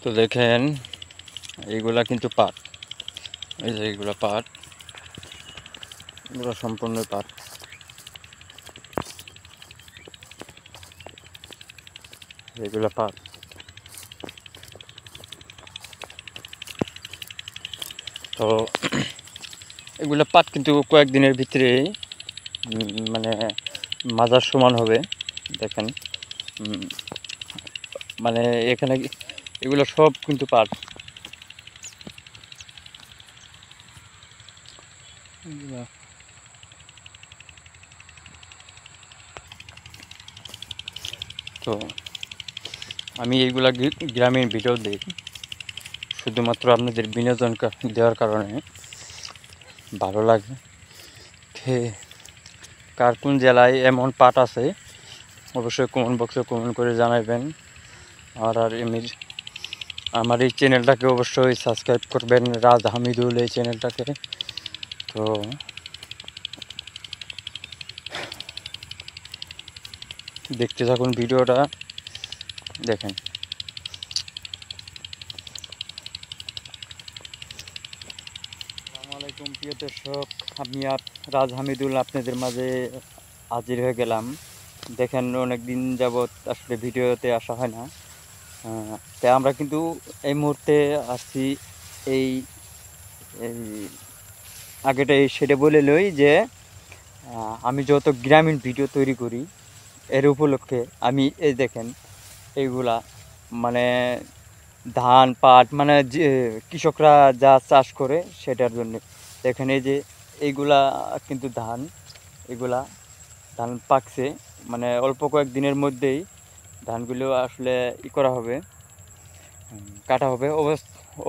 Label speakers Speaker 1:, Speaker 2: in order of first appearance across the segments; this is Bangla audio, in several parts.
Speaker 1: তো দেখেন এইগুলা কিন্তু পাট, এই যে এইগুলা পাট, এগুলো সম্পূর্ণ পাট। এগুলা পাট। তো এগুলা পাট কিন্তু কয়েকদিনের ভিতরেই মানে মাজার সমান হবে। দেখেন মানে এখানে এগুলো সব কিন্তু পাট। তো আমি এইগুলা গ্রামীণ ভিডিও দেখি শুধুমাত্র আপনাদের বিনোদন দেওয়ার কারণে। ভালো লাগে। কার কোন জেলায় এমন পাট আছে অবশ্যই কমেন্ট বক্সে কমেন্ট করে জানাবেন। আর আমার এই চ্যানেলটাকে অবশ্যই সাবস্ক্রাইব করবেন, রাজ হামিদুল এই চ্যানেলটাকে। তো দেখতে থাকুন ভিডিওটা, দেখেন। আসসালামু আলাইকুম প্রিয় দর্শক, আমি রাজ হামিদুল আপনাদের মাঝে হাজির হয়ে গেলাম। দেখেন অনেক দিন যাবৎ আসলে ভিডিওতে আসা হয় না। তাই আমরা কিন্তু এই মুহূর্তে আসছি এই আগেটাই সেটা বলে লই যে আমি যত গ্রামীণ ভিডিও তৈরি করি এর উপলক্ষে আমি এই দেখেন এইগুলা মানে ধান পাট মানে যে কৃষকরা যা চাষ করে সেটার জন্য দেখেন এই যে এইগুলা কিন্তু এগুলা ধান পাকছে, মানে অল্প কয়েক দিনের মধ্যেই ধানগুলো আসলে করা হবে, কাটা হবে।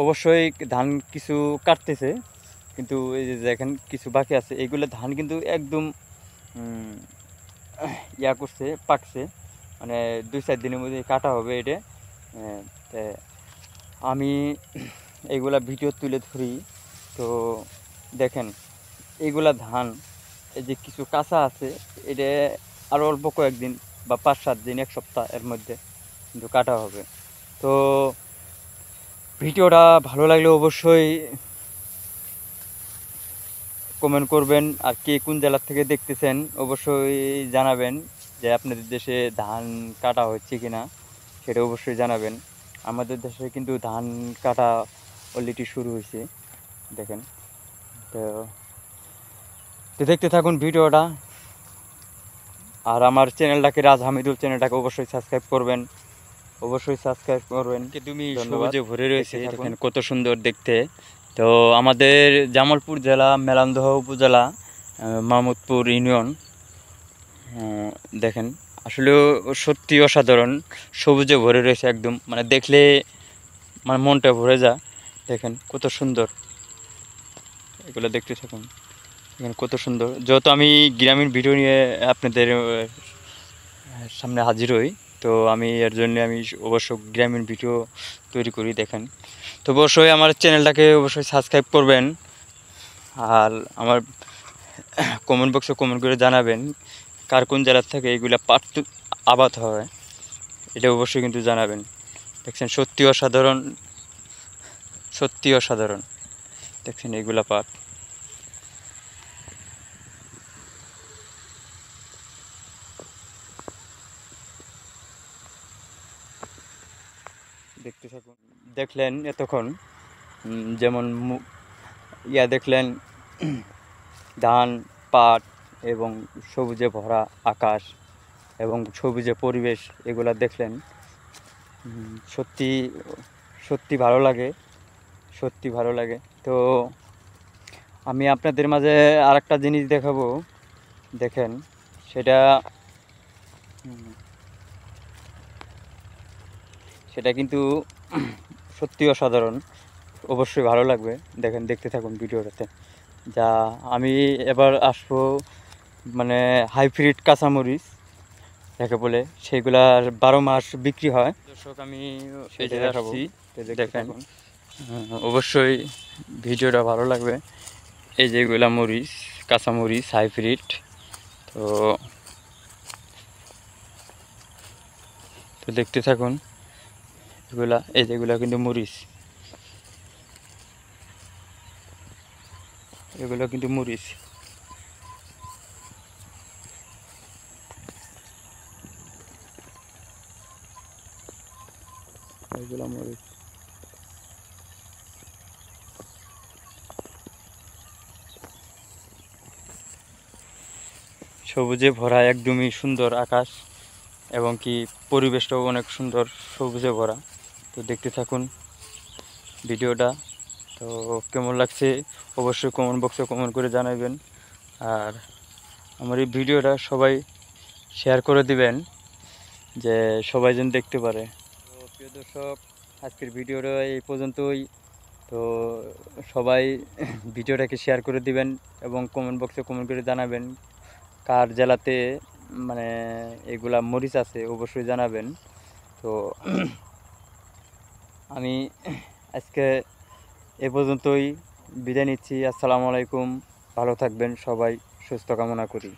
Speaker 1: অবশ্যই ধান কিছু কাটতেছে, কিন্তু এই যে দেখেন কিছু বাকি আছে। এইগুলো ধান কিন্তু একদম করছে, পাকছে, মানে 2-4 দিনের মধ্যে কাটা হবে এটা। আমি এইগুলা ভিডিও তুলে ধরি। তো দেখেন এইগুলা ধান এই যে কিছু কাঁচা আছে, এটা আরও অল্প কয়েকদিন বা 5-7 দিন, 1 সপ্তাহ এর মধ্যে কিন্তু কাটা হবে। তো ভিডিওটা ভালো লাগলে অবশ্যই কমেন্ট করবেন। আর কে কোন জেলার থেকে দেখতেছেন অবশ্যই জানাবেন যে আপনাদের দেশে ধান কাটা হচ্ছে কি না, সেটা অবশ্যই জানাবেন। আমাদের দেশে কিন্তু ধান কাটা অলরেডি শুরু হয়েছে, দেখেন। তো দেখতে থাকুন ভিডিওটা। আর আমার চ্যানেলটাকে রাজ হামিদুল চ্যানেলটাকে অবশ্যই সাবস্ক্রাইব করবেন, অবশ্যই সাবস্ক্রাইব করবেন। তুমি সবুজে ভরে রয়েছে, দেখেন কত সুন্দর দেখতে। তো আমাদের জামালপুর জেলা, মেলান্দহ উপজেলা, মাহমুদপুর ইউনিয়ন, দেখেন আসলে সত্যি অসাধারণ, সবুজে ভরে রয়েছে একদম, মানে দেখলে মানে মনটা ভরে যায়। দেখেন কত সুন্দর, এগুলো দেখতে থাকুন। দেখেন কত সুন্দর। যেহেতু আমি গ্রামীণ ভিডিও নিয়ে আপনাদের সামনে হাজির হই, তো আমি এর জন্য আমি অবশ্য গ্রামীণ ভিডিও তৈরি করি, দেখেন। তো অবশ্যই আমার চ্যানেলটাকে অবশ্যই সাবস্ক্রাইব করবেন। আর আমার কমেন্ট বক্সে কমেন্ট করে জানাবেন কার কোন জেলার থেকে এইগুলা পাট আবাদ হয়, এটা অবশ্যই কিন্তু জানাবেন। দেখছেন সত্যি অসাধারণ, সত্যি অসাধারণ। দেখছেন এইগুলা পাট। দেখতে থাকুন। দেখলেন এতক্ষণ যেমন দেখলেন ধান, পাট এবং সবুজে ভরা আকাশ এবং সবুজে পরিবেশ, এগুলা দেখলেন। সত্যি সত্যি ভালো লাগে, সত্যি ভালো লাগে। তো আমি আপনাদের মাঝে আরেকটা জিনিস দেখাবো, দেখেন সেটা সেটা কিন্তু সত্যি অসাধারণ, অবশ্যই ভালো লাগবে। দেখেন দেখতে থাকুন ভিডিওটাতে। যা আমি এবার আসবো মানে হাইব্রিড কাঁচামরিচ যাকে বলে, সেগুলার 12 মাস বিক্রি হয়। দর্শক আমি সেটা দেখাবো, দেখেন। অবশ্যই ভিডিওটা ভালো লাগবে। এই যেগুলা মরিচ, কাঁচামরিচ হাইব্রিড। তো তো দেখতে থাকুন। এগুলা এই যেগুলা কিন্তু মরিচ, এগুলো কিন্তু মরিচ। এগুলো মরিচ। সবুজে ভরা একদমই সুন্দর আকাশ, এবং কি পরিবেশটাও অনেক সুন্দর, সবুজে ভরা। তো দেখতে থাকুন ভিডিওটা। তো কেমন লাগছে অবশ্যই কমেন্ট বক্সে কমেন্ট করে জানাবেন। আর আমার এই ভিডিওটা সবাই শেয়ার করে দিবেন, যে সবাই যেন দেখতে পারে। তো প্রিয় দর্শক, আজকের ভিডিওটা এই পর্যন্তই। তো সবাই ভিডিওটাকে শেয়ার করে দিবেন এবং কমেন্ট বক্সে কমেন্ট করে জানাবেন কার জেলাতে মানে এগুলা মরিচ আছে, অবশ্যই জানাবেন। তো আমি আজকে এ পর্যন্তই বিদায় নিচ্ছি। আসসালামু আলাইকুম, ভালো থাকবেন সবাই, সুস্থ কামনা করি।